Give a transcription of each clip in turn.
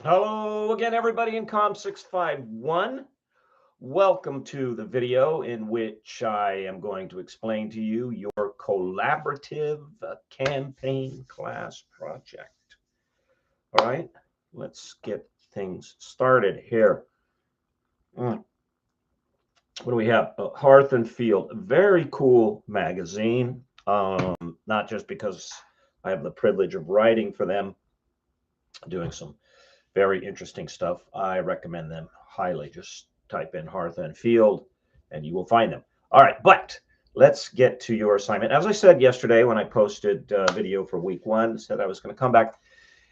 Hello again, everybody in COM 651. Welcome to the video in which I am going to explain to you your collaborative campaign class project. All right, let's get things started here. What do we have? Hearth and Field, very cool magazine. Not just because I have the privilege of writing for them, doing some very interesting stuff. I recommend them highly. Just type in Hearth and Field and you will find them. All right, but let's get to your assignment. As I said yesterday when I posted a video for week one, said I was going to come back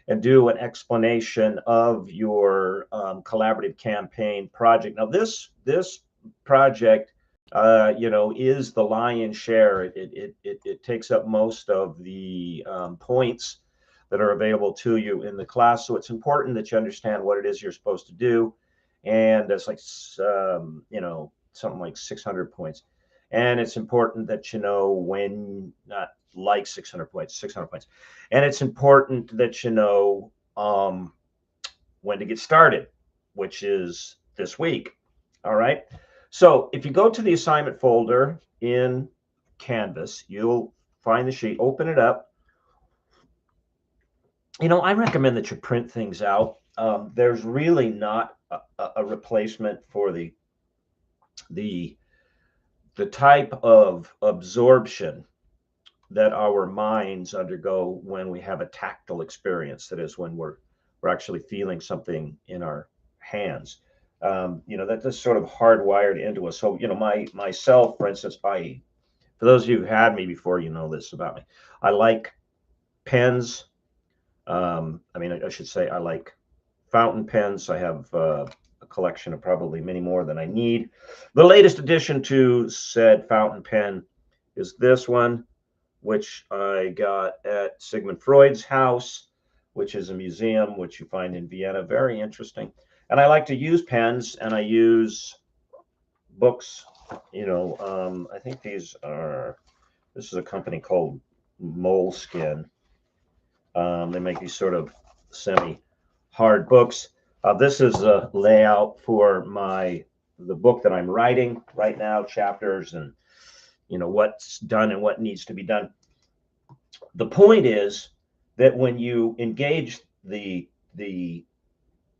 and do an explanation of your collaborative campaign project. Now, this project, is the lion's share. It takes up most of the points that are available to you in the class. So it's important that you understand what it is you're supposed to do. And that's like, something like 600 points. And it's important that you know when, not like 600 points, 600 points. And it's important that you know when to get started, which is this week. All right. So if you go to the assignment folder in Canvas, you'll find the sheet, open it up. I recommend that you print things out. There's really not a replacement for the type of absorption that our minds undergo when we have a tactile experience. That is, when we're actually feeling something in our hands. That just sort of hardwired into us. So, myself, for instance, for those of you who had me before, you know this about me. I like pens. I should say I like fountain pens. I have a collection of probably many more than I need. The latest addition to said fountain pen is this one, which I got at Sigmund Freud's house, which is a museum which you find in Vienna. Very interesting. And I like to use pens, and I use books. I think this is a company called Moleskin. They make these sort of semi-hard books. This is a layout for the book that I'm writing right now, chapters and what's done and what needs to be done. The point is that when you engage the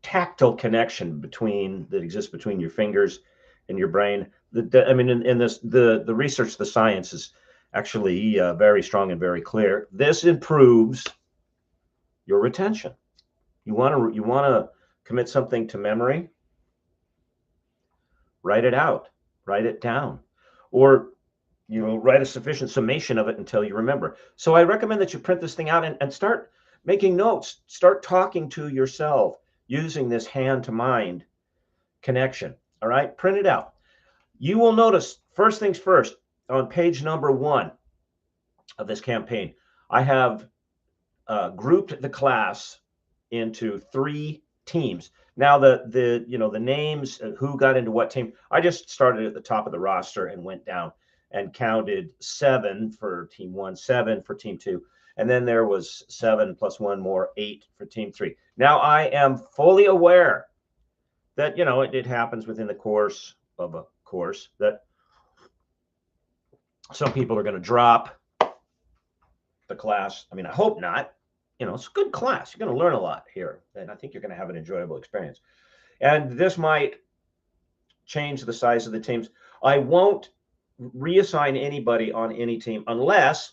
tactile connection that exists between your fingers and your brain, in this the research, the science is actually very strong and very clear. This improves your retention. You want to commit something to memory, write it out, write it down, or write a sufficient summation of it until you remember. So I recommend that you print this thing out and start making notes, start talking to yourself using this hand to mind connection. All right, print it out. You will notice, first things first, on page number 1 of this campaign, I have grouped the class into 3 teams. Now the names, who got into what team, I just started at the top of the roster and went down and counted 7 for team 1, 7 for team 2, and then there was 7 plus 1 more, 8 for team 3. Now I am fully aware that it happens within the course of a course that some people are going to drop the class. I hope not. It's a good class. You're going to learn a lot here, and I think you're going to have an enjoyable experience. And this might change the size of the teams. I won't reassign anybody on any team unless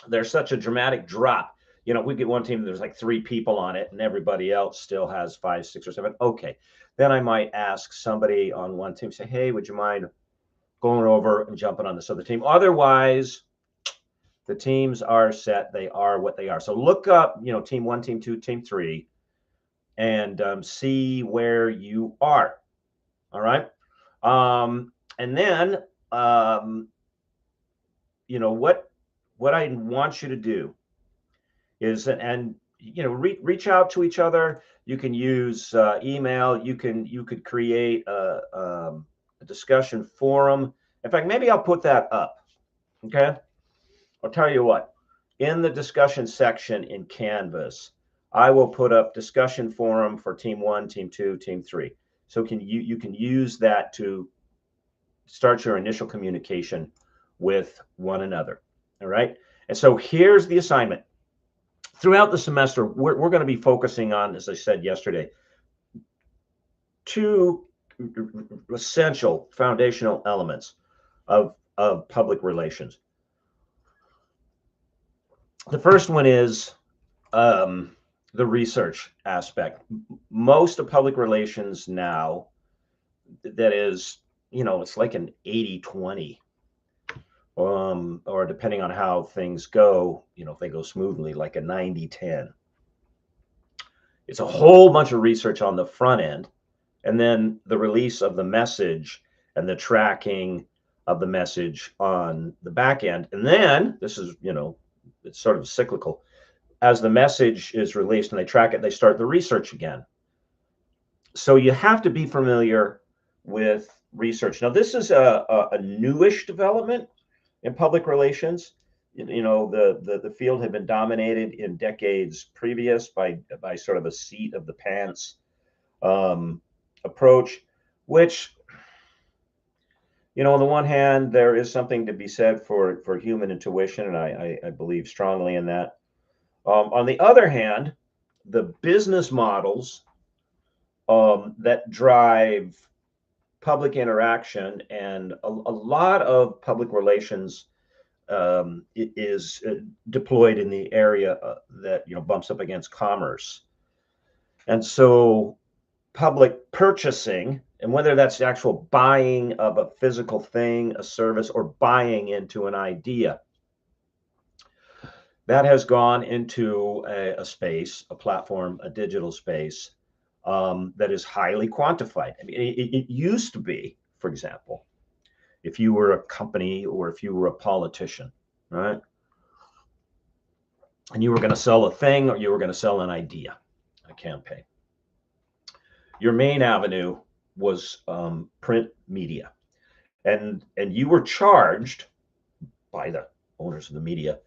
there's such a dramatic drop. We get one team, there's like 3 people on it, and everybody else still has 5, 6, or 7. Okay, then I might ask somebody on one team, say, hey, would you mind going over and jumping on this other team? Otherwise, the teams are set. They are what they are. So look up, team 1, team 2, team 3, and see where you are. All right. And then, what I want you to do is, reach out to each other. You can use email. You could create a discussion forum. In fact, maybe I'll put that up. Okay. I'll tell you what, in the discussion section in Canvas, I will put up discussion forum for team 1, team 2, team 3. So you can use that to start your initial communication with one another. All right. And so here's the assignment. Throughout the semester, we're going to be focusing on, as I said yesterday, 2 essential foundational elements of public relations. The first one is the research aspect. Most of public relations now, that is, it's like an 80-20, or depending on how things go, if they go smoothly, like a 90-10. It's a whole bunch of research on the front end, and then the release of the message and the tracking of the message on the back end. And then this is, it's sort of cyclical. As the message is released and they track it, they start the research again. So you have to be familiar with research. Now, this is a newish development in public relations. The field had been dominated in decades previous by sort of a seat of the pants approach, which, on the one hand, there is something to be said for human intuition, and I believe strongly in that. On the other hand, the business models that drive public interaction and a lot of public relations is deployed in the area that bumps up against commerce. And so public purchasing, and whether that's the actual buying of a physical thing, a service, or buying into an idea, that has gone into a space, a platform, a digital space that is highly quantified. I mean, it used to be, for example, if you were a company or if you were a politician, right? And you were going to sell a thing, or you were going to sell an idea, a campaign. Your main avenue was print media. And you were charged by the owners of the media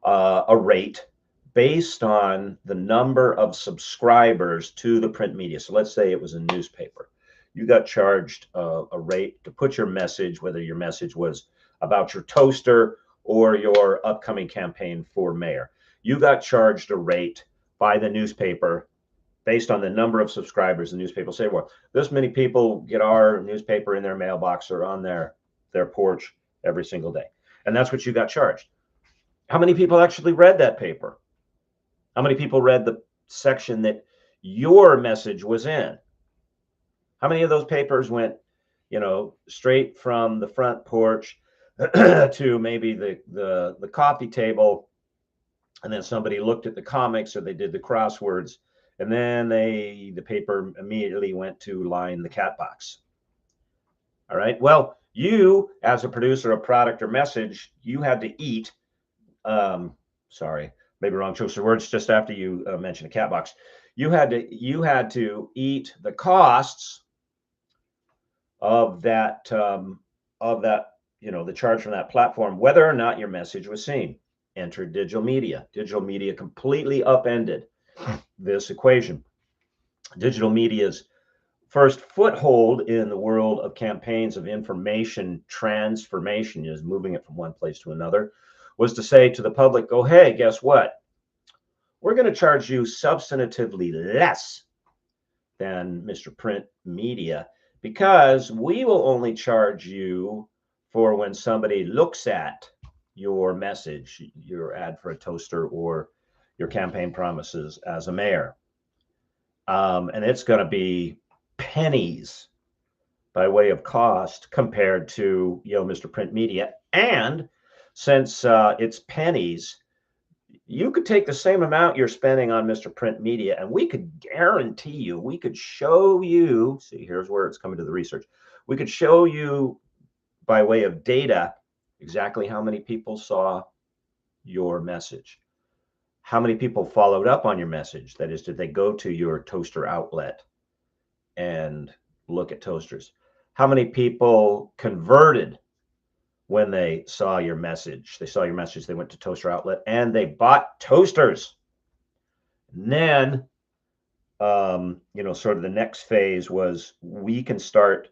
a rate based on the number of subscribers to the print media. So let's say it was a newspaper. You got charged a rate to put your message, whether your message was about your toaster or your upcoming campaign for mayor. You got charged a rate by the newspaper based on the number of subscribers. The newspaper will say, well, this many people get our newspaper in their mailbox or on their porch every single day. And that's what you got charged. How many people actually read that paper? How many people read the section that your message was in? How many of those papers went, straight from the front porch to maybe the coffee table, and then somebody looked at the comics or they did the crosswords, and then the paper immediately went to line the cat box. All right. Well, you, as a producer of product or message, you had to eat. Sorry, maybe wrong choice of words. Just after you mentioned a cat box, you had to eat the costs of that the charge from that platform, whether or not your message was seen. Enter digital media. Digital media completely upended this equation. Digital media's first foothold in the world of campaigns of information transformation, is moving it from one place to another, was to say to the public, go, hey, guess what? We're going to charge you substantively less than Mr. Print Media, because we will only charge you for when somebody looks at your message, your ad for a toaster, or your campaign promises as a mayor. And it's going to be pennies by way of cost compared to, Mr. Print Media. And since it's pennies, you could take the same amount you're spending on Mr. Print Media, and we could guarantee you, we could show you, see, here's where it's coming to the research. We could show you by way of data exactly how many people saw your message, how many people followed up on your message. That is, did they go to your toaster outlet and look at toasters? How many people converted when they saw your message? They saw your message, they went to toaster outlet, and they bought toasters. And then, sort of the next phase was we can start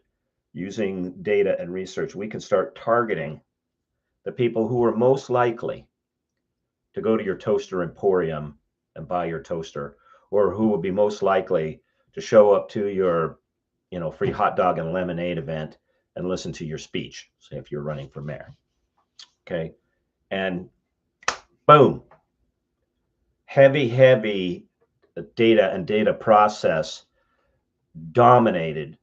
using data and research. We can start targeting the people who are most likely to go to your toaster emporium and buy your toaster, or who will be most likely to show up to your, free hot dog and lemonade event and listen to your speech, say if you're running for mayor. Okay. And boom, heavy data and data process dominated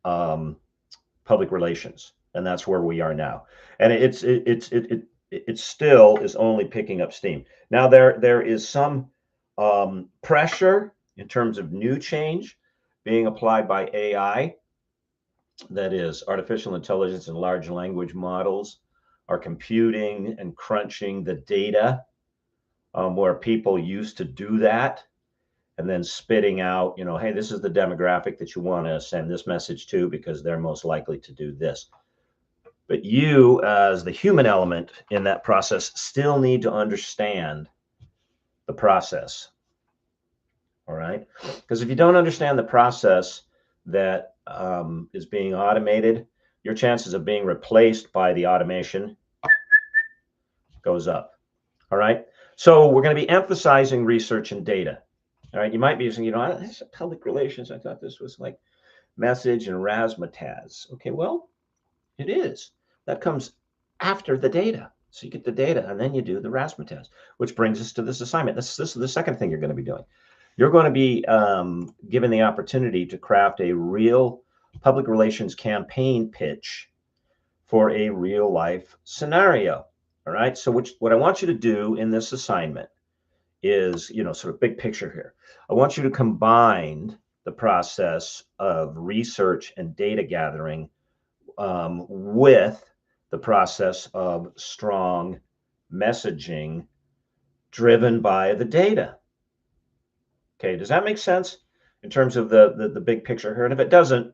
public relations, and that's where we are now. And it still is only picking up steam. Now there is some pressure in terms of new change being applied by AI. That is, artificial intelligence and large language models are computing and crunching the data, where people used to do that, and then spitting out, hey, this is the demographic that you want to send this message to because they're most likely to do this. But you, as the human element in that process, still need to understand the process. All right. Because if you don't understand the process that is being automated, your chances of being replaced by the automation goes up. All right. So we're going to be emphasizing research and data. All right. You might be saying, this is public relations. I thought this was like message and razzmatazz. Okay. Well, it is. That comes after the data. So you get the data and then you do the razzmatazz, which brings us to this assignment. This is the second thing you're going to be doing. You're going to be given the opportunity to craft a real public relations campaign pitch for a real life scenario. All right. So what I want you to do in this assignment is, sort of big picture here. I want you to combine the process of research and data gathering with the process of strong messaging driven by the data. Okay, does that make sense in terms of the big picture here? And if it doesn't,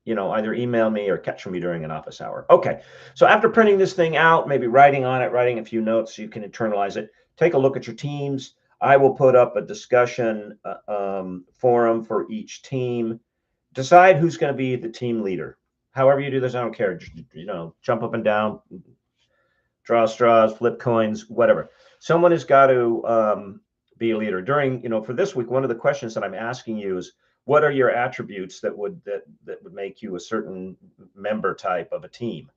either email me or catch me during an office hour. Okay, so after printing this thing out, maybe writing on it, writing a few notes so you can internalize it, take a look at your teams. I will put up a discussion forum for each team. Decide who's going to be the team leader. However you do this, I don't care. Jump up and down, draw straws, flip coins, whatever. Someone has got to be a leader. During, for this week, one of the questions that I'm asking you is, what are your attributes that would make you a certain member type of a team?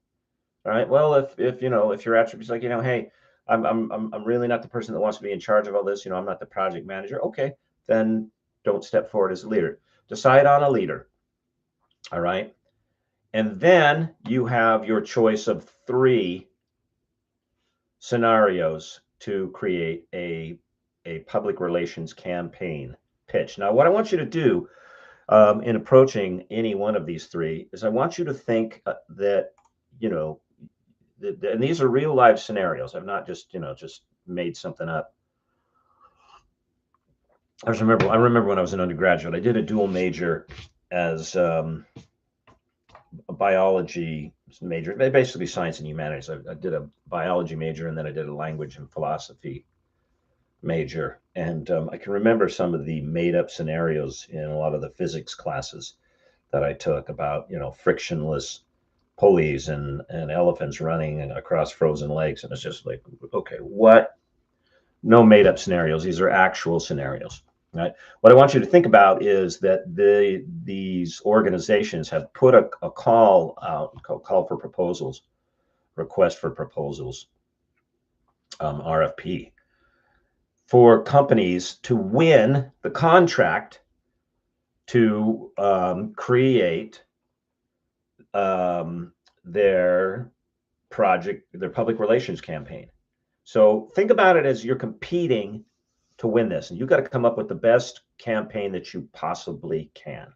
All right. Well, if your attributes like, hey, I'm really not the person that wants to be in charge of all this. I'm not the project manager. Okay, then don't step forward as a leader. Decide on a leader. All right. And then you have your choice of 3 scenarios to create a public relations campaign pitch. Now, what I want you to do in approaching any one of these 3 is I want you to think that, and these are real life scenarios. I've not just made something up. I remember when I was an undergraduate, I did a dual major as a biology major, basically science and humanities. I did a biology major, and then I did a language and philosophy major. And I can remember some of the made up scenarios in a lot of the physics classes that I took about, frictionless pulleys and elephants running across frozen lakes. And it's just like, okay, what? No made up scenarios. These are actual scenarios. Right. What I want you to think about is that these organizations have put a call out, call for proposals, request for proposals, RFP, for companies to win the contract to create their public relations campaign. So think about it as you're competing to win this, and you've got to come up with the best campaign that you possibly can.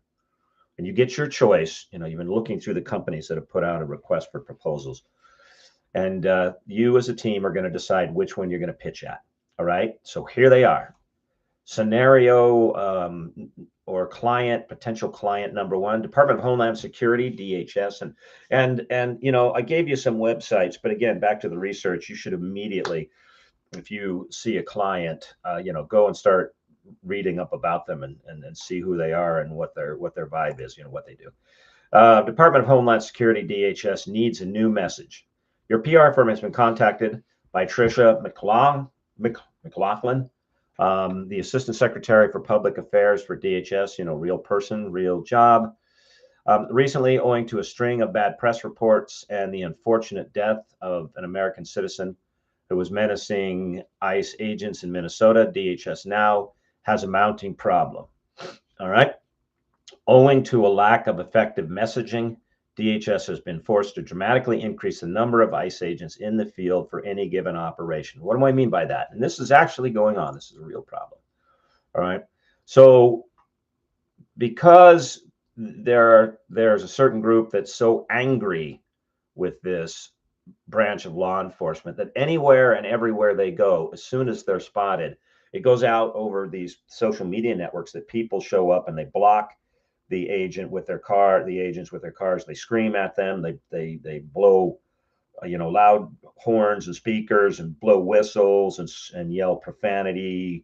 And you get your choice. You've been looking through the companies that have put out a request for proposals, and you as a team are going to decide which one you're going to pitch at. All right. So here they are. Scenario or potential client number 1, Department of Homeland Security, DHS, and I gave you some websites, but again, back to the research, you should immediately, if you see a client, go and start reading up about them and see who they are and what their vibe is, what they do. Department of Homeland Security, DHS, needs a new message. Your PR firm has been contacted by Tricia McLaughlin, the Assistant Secretary for Public Affairs for DHS, real person, real job. Recently, owing to a string of bad press reports and the unfortunate death of an American citizen who was menacing ICE agents in Minnesota, DHS now has a mounting problem. All right. Owing to a lack of effective messaging, DHS has been forced to dramatically increase the number of ICE agents in the field for any given operation. What do I mean by that? And this is actually going on. This is a real problem. All right. So because there's a certain group that's so angry with this branch of law enforcement that anywhere and everywhere they go, as soon as they're spotted, it goes out over these social media networks that people show up and they block the agents with their cars. They scream at them. They blow, loud horns and speakers and blow whistles and yell profanities.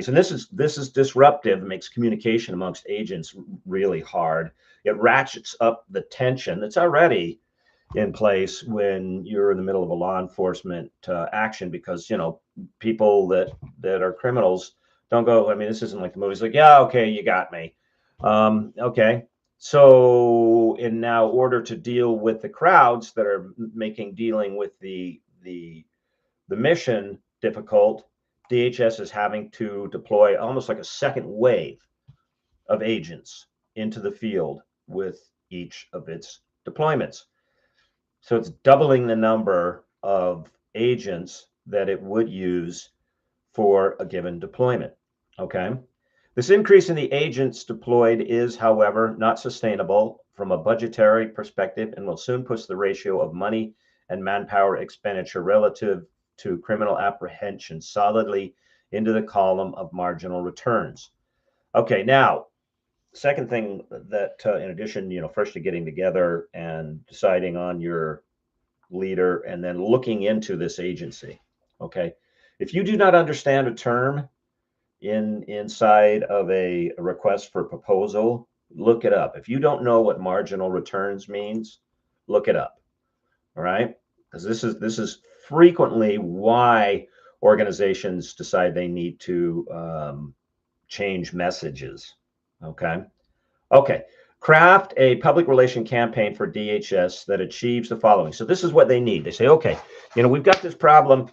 And this is disruptive. It makes communication amongst agents really hard. It ratchets up the tension that's already in place when you're in the middle of a law enforcement action, because people that are criminals don't go, I mean, this isn't like the movies, like, yeah, okay, you got me. Okay, so in now order to deal with the crowds that are making dealing with the mission difficult, DHS is having to deploy almost like a second wave of agents into the field with each of its deployments. So it's doubling the number of agents that it would use for a given deployment. Okay. This increase in the agents deployed is, however, not sustainable from a budgetary perspective and will soon push the ratio of money and manpower expenditure relative to criminal apprehension solidly into the column of marginal returns. Okay, now, second thing that in addition, first to getting together and deciding on your leader and then looking into this agency. Okay, if you do not understand a term inside of a request for proposal, look it up. If you don't know what marginal returns means, look it up. All right, because this is frequently why organizations decide they need to change messages. Okay. Craft a public relation campaign for DHS that achieves the following. So this is what they need. They say, okay, we've got this problem.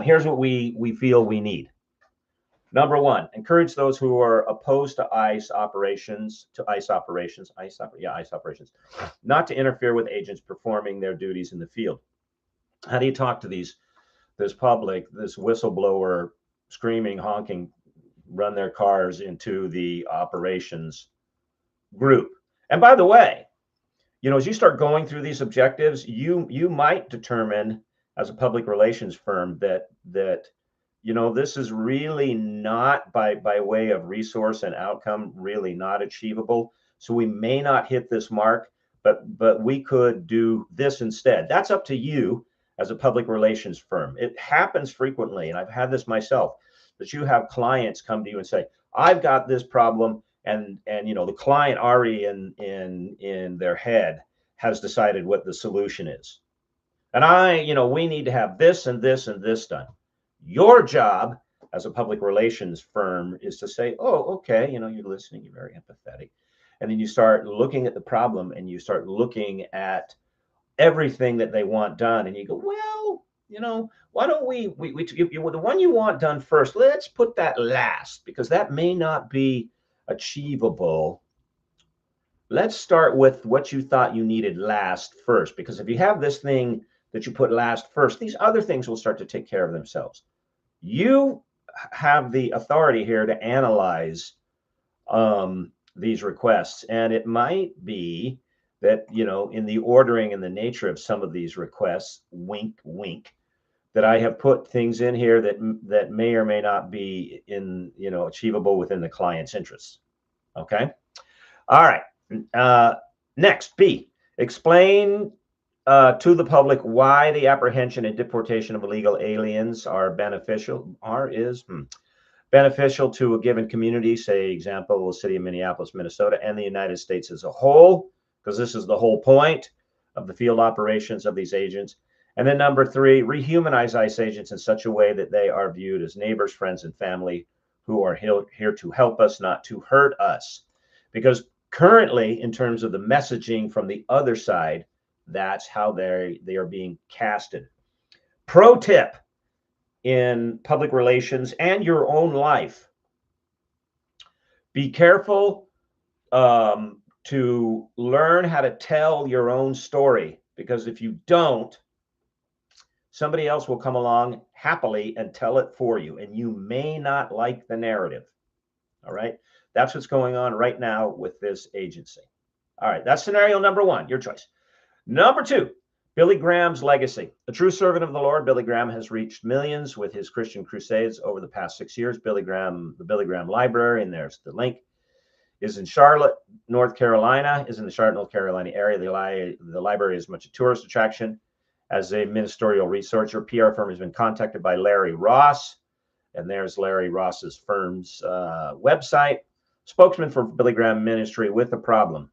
Here's what we feel we need. Number one, encourage those who are opposed to ICE operations, not to interfere with agents performing their duties in the field. How do you talk to this public, this whistleblower, screaming, honking, run their cars into the operations group? And by the way, as you start going through these objectives, you might determine as a public relations firm that this is really not by way of resource and outcome really not achievable. So we may not hit this mark, but we could do this instead. That's up to you as a public relations firm. It happens frequently, and I've had this myself, that you have clients come to you and say, I've got this problem, and the client already in their head has decided what the solution is. And we need to have this and this and this done. Your job as a public relations firm is to say, oh, okay, you're listening, you're very empathetic. And then you start looking at the problem and you start looking at everything that they want done. And you go, well, why don't we the one you want done first, let's put that last, because that may not be achievable. Let's start with what you thought you needed last first, because if you have this thing that you put last first, these other things will start to take care of themselves. You have the authority here to analyze these requests, and it might be that in the ordering and the nature of some of these requests, wink wink, that I have put things in here that may or may not be achievable within the client's interests. Okay. All right. Next, B, explain to the public why the apprehension and deportation of illegal aliens are beneficial. beneficial to a given community, say example, the city of Minneapolis, Minnesota, and the United States as a whole, because this is the whole point of the field operations of these agents. And then number three, rehumanize ICE agents in such a way that they are viewed as neighbors, friends, and family who are here to help us, not to hurt us. Because currently, in terms of the messaging from the other side, that's how they are being casted. Pro tip in public relations and your own life: be careful to learn how to tell your own story, because if you don't, somebody else will come along happily and tell it for you, and you may not like the narrative. All right, that's what's going on right now with this agency. All right, that's scenario number one, your choice. Number two, Billy Graham's legacy. A true servant of the Lord, Billy Graham has reached millions with his Christian crusades over the past 6 years. Billy Graham, the Billy Graham Library, and there's the link, is in Charlotte, North Carolina, is in the Charlotte, North Carolina area. The library is much a tourist attraction. As a ministerial researcher, PR firm has been contacted by Larry Ross, and there's Larry Ross's firm's website. Spokesman for Billy Graham Ministry with a problem.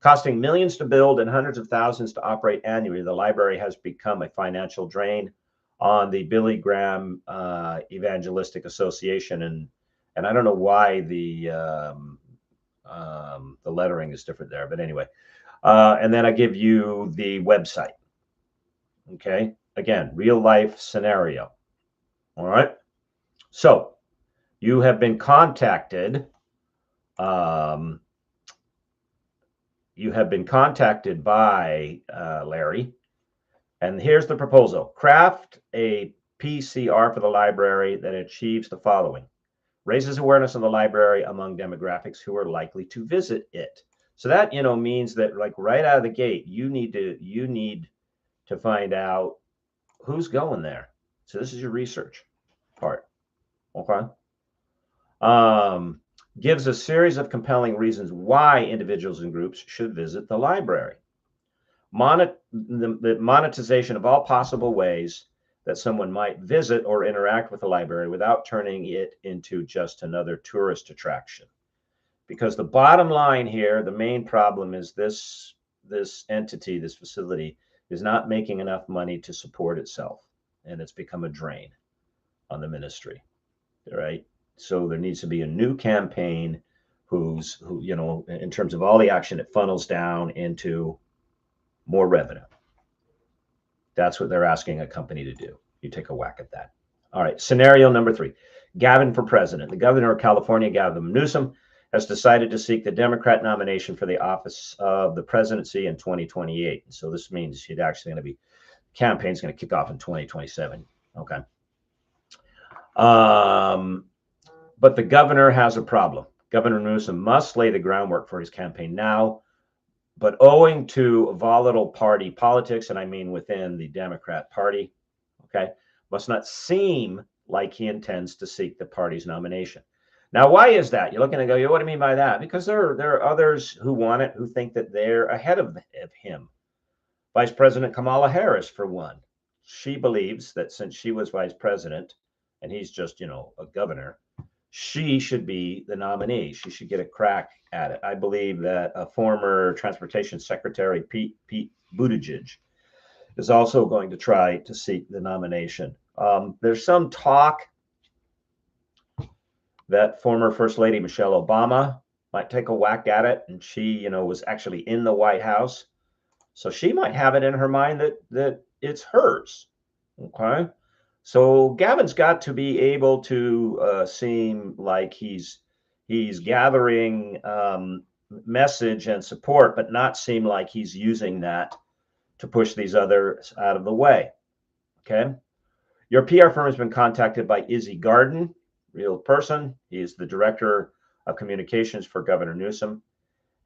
Costing millions to build and hundreds of thousands to operate annually, the library has become a financial drain on the Billy Graham Evangelistic Association. And I don't know why the lettering is different there, but anyway. And then I give you the website. Okay, again, real life scenario. All right. So you have been contacted. You have been contacted by Larry, and here's the proposal. Craft a PCR for the library that achieves the following: raises awareness of the library among demographics who are likely to visit it. So that, means that, like, right out of the gate, you need to find out who's going there. So this is your research part. Okay. Gives a series of compelling reasons why individuals and groups should visit the library. The monetization of all possible ways that someone might visit or interact with the library without turning it into just another tourist attraction. Because the bottom line here, the main problem is this entity, this facility, is not making enough money to support itself, and it's become a drain on the ministry. All right. So there needs to be a new campaign who, in terms of all the action, it funnels down into more revenue. That's what they're asking a company to do. You take a whack at that. All right. Scenario number three, Gavin for president. The governor of California, Gavin Newsom, has decided to seek the Democrat nomination for the office of the presidency in 2028. So this means he's actually going to be, campaign's going to kick off in 2027. Okay. But the governor has a problem. Governor Newsom must lay the groundwork for his campaign now, but owing to volatile party politics, and I mean within the Democrat Party, okay, must not seem like he intends to seek the party's nomination. Now, why is that? You're looking to go, what do you mean by that? Because there are others who want it, who think that they're ahead of him. Vice President Kamala Harris, for one. She believes that since she was vice president and he's just, a governor, she should be the nominee. She should get a crack at it. I believe that a former transportation secretary, Pete Buttigieg, is also going to try to seek the nomination. There's some talk that former First Lady Michelle Obama might take a whack at it, and she, was actually in the White House, so she might have it in her mind that it's hers. Okay. So Gavin's got to be able to seem like he's gathering message and support, but not seem like he's using that to push these others out of the way. Okay. Your PR firm has been contacted by Izzy Garden, real person. He is the director of communications for Governor Newsom,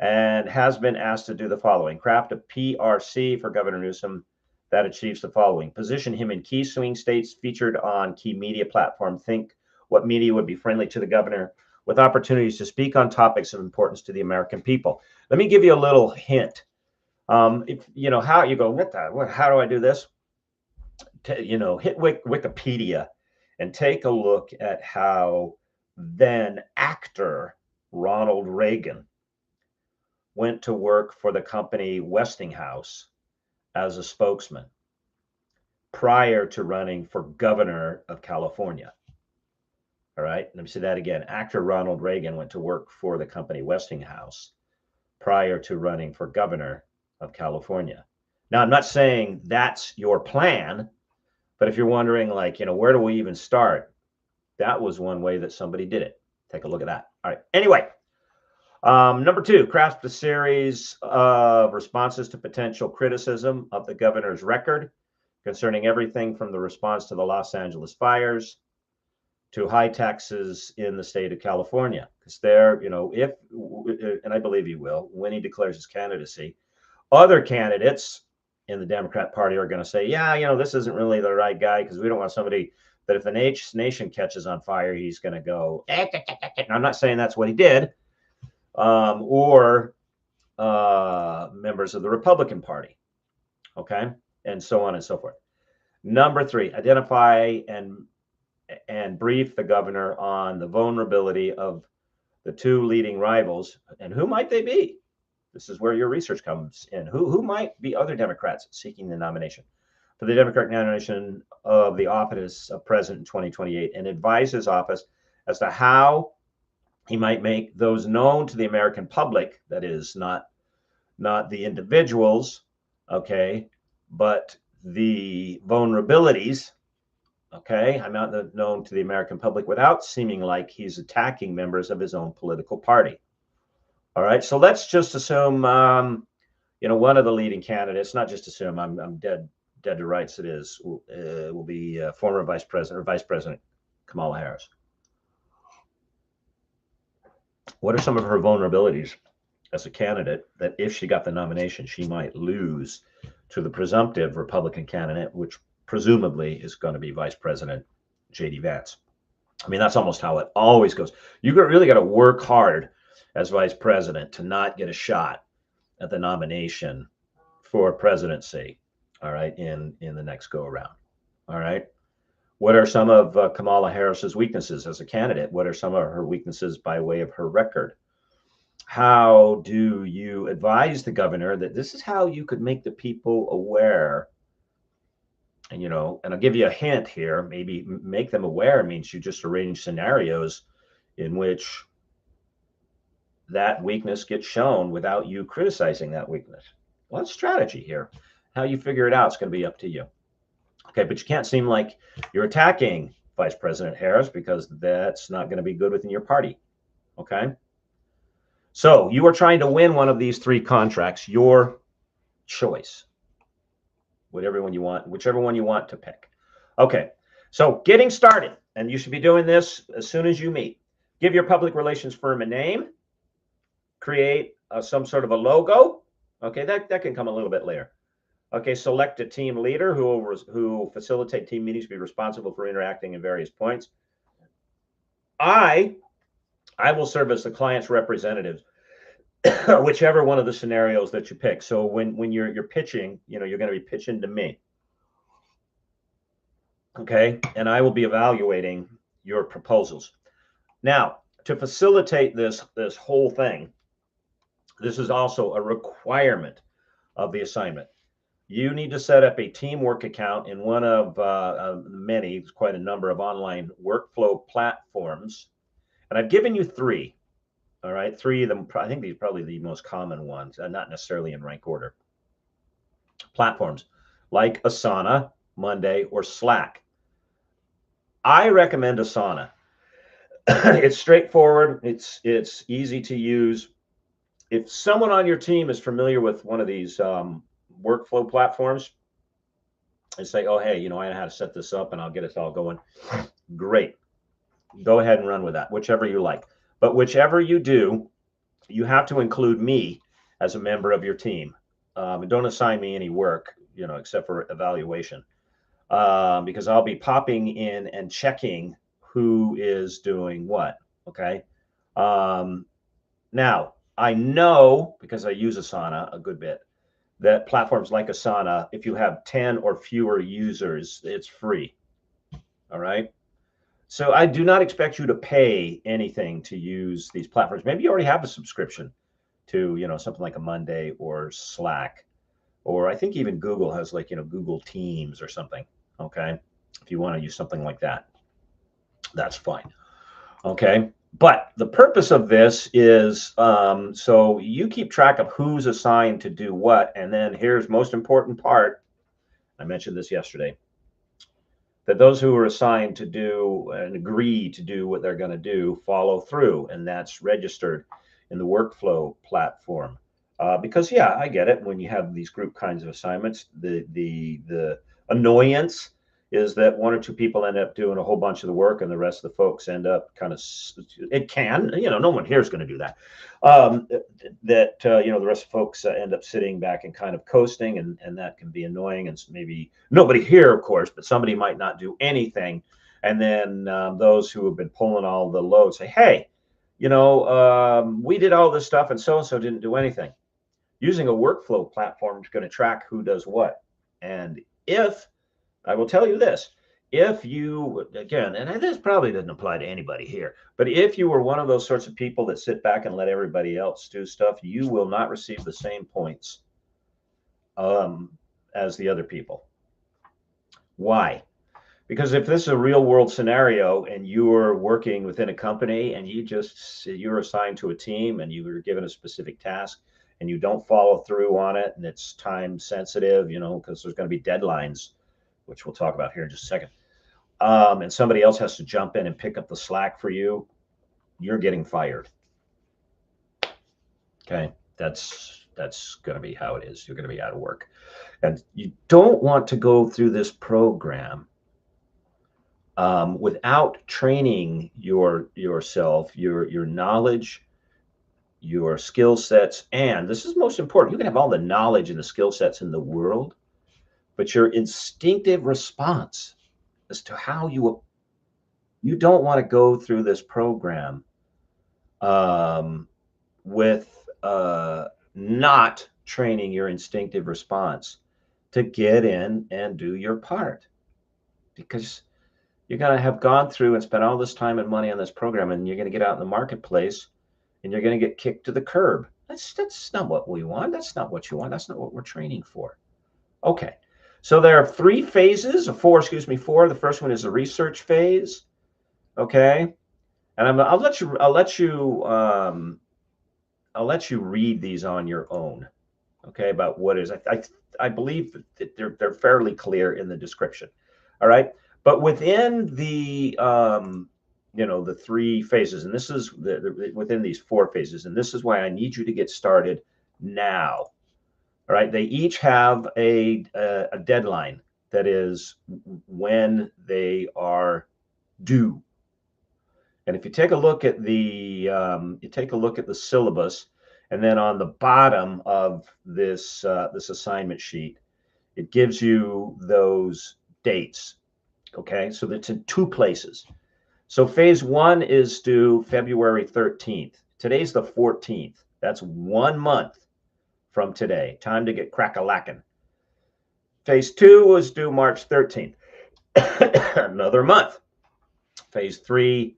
and has been asked to do the following: craft a PRC for Governor Newsom that achieves the following: position him in key swing states, featured on key media platform. Think what media would be friendly to the governor, with opportunities to speak on topics of importance to the American people. Let me give you a little hint. If how you go, how do I do this? Hit Wikipedia and take a look at how then actor Ronald Reagan went to work for the company Westinghouse as a spokesman prior to running for governor of California. All right, let me say that again. Actor Ronald Reagan went to work for the company Westinghouse prior to running for governor of California. Now, I'm not saying that's your plan, but if you're wondering, like, where do we even start? That was one way that somebody did it. Take a look at that. All right. Anyway, number 2, craft a series of responses to potential criticism of the governor's record concerning everything from the response to the Los Angeles fires to high taxes in the state of California. Because there, if, and I believe he will, when he declares his candidacy, other candidates in the Democrat Party are going to say, yeah, this isn't really the right guy, because we don't want somebody that if the nation catches on fire, he's going to go. I'm not saying that's what he did, or members of the Republican Party, okay, and so on and so forth. Number 3, identify and brief the governor on the vulnerability of the 2 leading rivals, and who might they be? This is where your research comes in. Who might be other Democrats seeking the nomination for the Democratic nomination of the office of president in 2028, and advise his office as to how he might make those known to the American public, that is, not the individuals, okay, but the vulnerabilities, okay, I'm not known to the American public without seeming like he's attacking members of his own political party. All right, so let's just assume, one of the leading candidates, not just assume, I'm dead to rights, it is, will be former Vice President Kamala Harris. What are some of her vulnerabilities as a candidate that if she got the nomination, she might lose to the presumptive Republican candidate, which presumably is going to be Vice President J.D. Vance? I mean, that's almost how it always goes. You really got to work hard as vice president to not get a shot at the nomination for presidency, all right, in the next go around. All right. What are some of Kamala Harris's weaknesses as a candidate? What are some of her weaknesses by way of her record? How do you advise the governor that this is how you could make the people aware? And, and I'll give you a hint here, maybe make them aware means you just arrange scenarios in which that weakness gets shown without you criticizing that weakness. Well, that's strategy here. How you figure it out is going to be up to you. Okay, but you can't seem like you're attacking Vice President Harris, because that's not going to be good within your party. Okay, so you are trying to win one of these 3 contracts, your choice, whichever one you want to pick. Okay, so getting started, and you should be doing this as soon as you meet. Give your public relations firm a name. Create some sort of a logo. Okay, that can come a little bit later. Okay, select a team leader who will facilitate team meetings, be responsible for interacting in various points. I will serve as the client's representative, whichever one of the scenarios that you pick. So when you're pitching, you're going to be pitching to me. Okay, and I will be evaluating your proposals. Now, to facilitate this whole thing, this is also a requirement of the assignment. You need to set up a teamwork account in one of many, quite a number of online workflow platforms. And I've given you 3. All right, 3 of them. I think these are probably the most common ones, not necessarily in rank order. Platforms like Asana, Monday, or Slack. I recommend Asana. It's straightforward. It's easy to use. If someone on your team is familiar with one of these workflow platforms and say, oh, hey, I know how to set this up and I'll get us all going, great. Go ahead and run with that, whichever you like. But whichever you do, you have to include me as a member of your team. Don't assign me any work, except for evaluation, because I'll be popping in and checking who is doing what. Okay. Now, I know, because I use Asana a good bit, that platforms like Asana, if you have 10 or fewer users, it's free. All right. So I do not expect you to pay anything to use these platforms. Maybe you already have a subscription to, something like a Monday or Slack, or I think even Google has like, Google Teams or something. Okay. If you want to use something like that, that's fine. Okay. But the purpose of this is so you keep track of who's assigned to do what. And then here's most important part. I mentioned this yesterday, that those who are assigned to do and agree to do what they're going to do follow through. And that's registered in the workflow platform. Because yeah, I get it. When you have these group kinds of assignments, the annoyance is that one or two people end up doing a whole bunch of the work and the rest of the folks end up it can, no one here is going to do that. The rest of folks end up sitting back and kind of coasting, and that can be annoying. And maybe nobody here, of course, but somebody might not do anything. And then those who have been pulling all the load say, hey, we did all this stuff and so didn't do anything. Using a workflow platform is going to track who does what. And if I will tell you this, if you, again, and this probably doesn't apply to anybody here, but if you were one of those sorts of people that sit back and let everybody else do stuff, you will not receive the same points as the other people. Why? Because if this is a real world scenario and you're working within a company and you're assigned to a team and you were given a specific task and you don't follow through on it, and it's time sensitive, because there's going to be deadlines, which we'll talk about here in just a second. And somebody else has to jump in and pick up the slack for you, you're getting fired. Okay. That's going to be how it is. You're going to be out of work. And you don't want to go through this program without training yourself, your knowledge, your skill sets. And this is most important. You can have all the knowledge and the skill sets in the world, but your instinctive response as to how you don't want to go through this program with not training your instinctive response to get in and do your part, because you're going to have gone through and spent all this time and money on this program, and you're going to get out in the marketplace and you're going to get kicked to the curb. That's not what we want. That's not what you want. That's not what we're training for. Okay. So there are four. The first one is the research phase. Okay. And I'll let you read these on your own. Okay. About what is, I believe that they're fairly clear in the description. All right. But within the, the three phases, and this is within these four phases, and this is why I need you to get started now. All right, they each have a deadline, that is when they are due. And if you take a look at the syllabus, and then on the bottom of this assignment sheet, it gives you those dates. Okay, so that's in two places. So phase one is due February 13th. Today's the 14th. That's 1 month from today. Time to get crack-a-lackin'. Phase two was due March 13th. Another month. Phase three,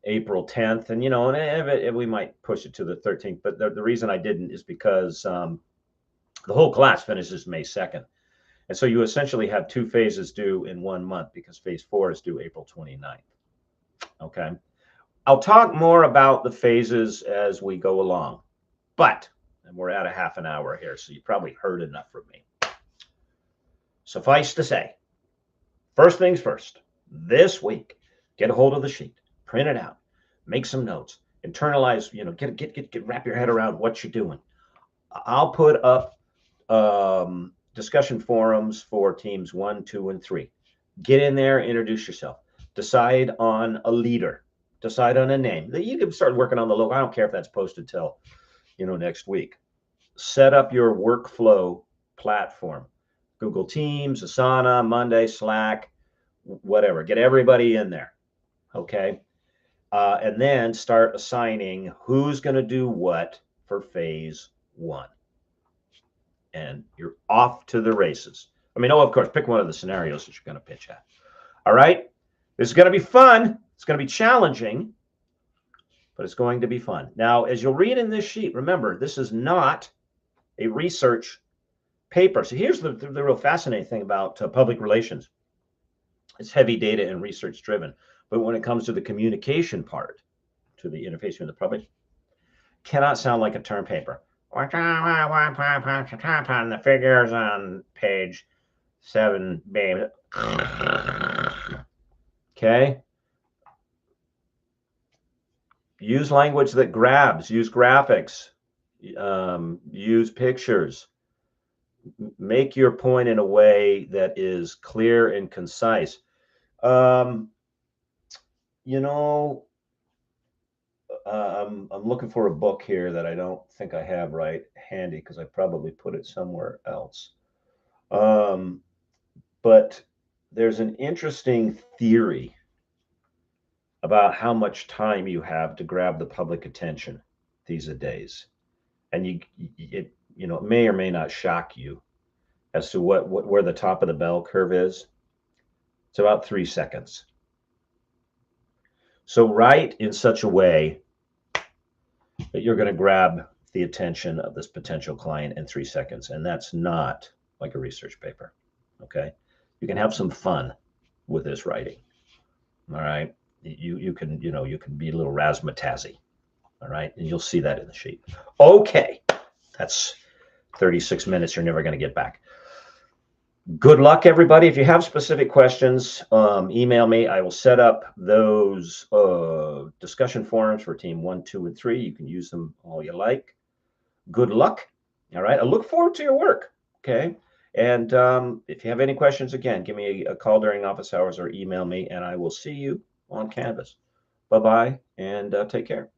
April 10th. And, we might push it to the 13th. But the reason I didn't is because the whole class finishes May 2nd. And so you essentially have two phases due in 1 month, because phase four is due April 29th. Okay. I'll talk more about the phases as we go along. And we're at a half an hour here, so you probably heard enough from me. Suffice to say, first things first, this week, get a hold of the sheet, print it out, make some notes, internalize, wrap your head around what you're doing. I'll put up discussion forums for teams 1, 2, and 3. Get in there, introduce yourself, decide on a leader, decide on a name. You can start working on the logo. I don't care if that's posted till next week. Set up your workflow platform, Google Teams, Asana, Monday, Slack, whatever. Get everybody in there. Okay. And then start assigning who's going to do what for phase one. And you're off to the races. Of course, pick one of the scenarios that you're going to pitch at. All right. This is going to be fun. It's going to be challenging, but it's going to be fun. Now, as you'll read in this sheet, remember, this is not a research paper. So here's the real fascinating thing about public relations. It's heavy data and research driven. But when it comes to the communication part, to the interface with the public, cannot sound like a term paper. The figures on page 7B. Okay. Use language that grabs, use graphics, use pictures. Make your point in a way that is clear and concise. You know, I'm looking for a book here that I don't think I have right handy because I probably put it somewhere else. But there's an interesting theory about how much time you have to grab the public attention these days, and it may or may not shock you as to where the top of the bell curve is. It's about 3 seconds. So write in such a way that you're going to grab the attention of this potential client in 3 seconds, and that's not like a research paper. Okay, you can have some fun with this writing. All right, you can be a little razzmatazzy. All right, and you'll see that in the sheet. Okay, that's 36 minutes you're never going to get back. Good luck, everybody. If you have specific questions, email me. I will set up those discussion forums for team 1, 2, and 3. You can use them all you like. Good luck. All right. I look forward to your work. Okay. And if you have any questions, again, give me a call during office hours or email me, and I will see you on Canvas. Bye-bye, and take care.